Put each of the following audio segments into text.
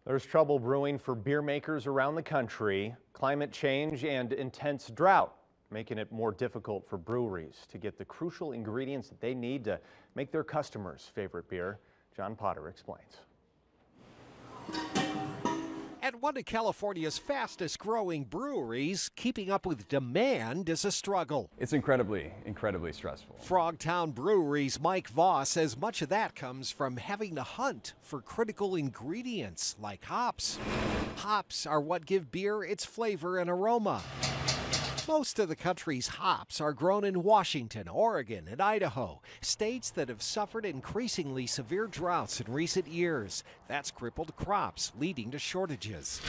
There's trouble brewing for beer makers around the country. Climate change and intense drought making it more difficult for breweries to get the crucial ingredients that they need to make their customers' favorite beer. John Potter explains. At one of California's fastest growing breweries, keeping up with demand is a struggle. It's incredibly stressful. Frogtown Brewery's Mike Voss says much of that comes from having to hunt for critical ingredients like hops. Hops are what give beer its flavor and aroma. Most of the country's hops are grown in Washington, Oregon, and Idaho, states that have suffered increasingly severe droughts in recent years. That's crippled crops, leading to shortages.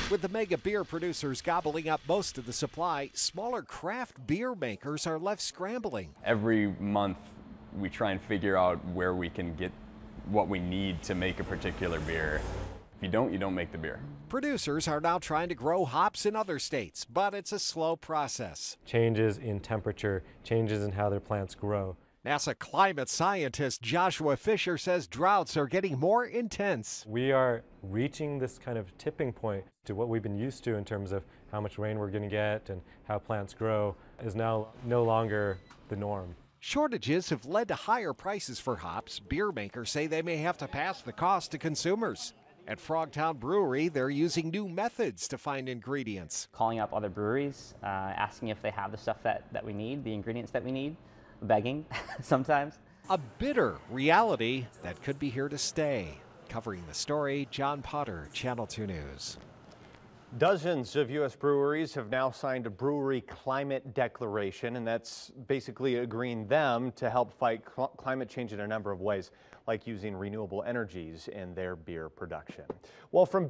With the mega beer producers gobbling up most of the supply, smaller craft beer makers are left scrambling. Every month we try and figure out where we can get what we need to make a particular beer. If you don't make the beer. Producers are now trying to grow hops in other states, but it's a slow process. Changes in temperature, changes in how their plants grow. NASA climate scientist Joshua Fisher says droughts are getting more intense. We are reaching this kind of tipping point to what we've been used to in terms of how much rain we're going to get and how plants grow is now no longer the norm. Shortages have led to higher prices for hops. Beer makers say they may have to pass the cost to consumers. At Frogtown Brewery, they're using new methods to find ingredients. Calling up other breweries, asking if they have the stuff that we need, the ingredients that we need, begging sometimes. A bitter reality that could be here to stay. Covering the story, John Potter, Channel 2 News. Dozens of U.S. breweries have now signed a brewery climate declaration, and that's basically agreeing them to help fight climate change in a number of ways, like using renewable energies in their beer production. Well, from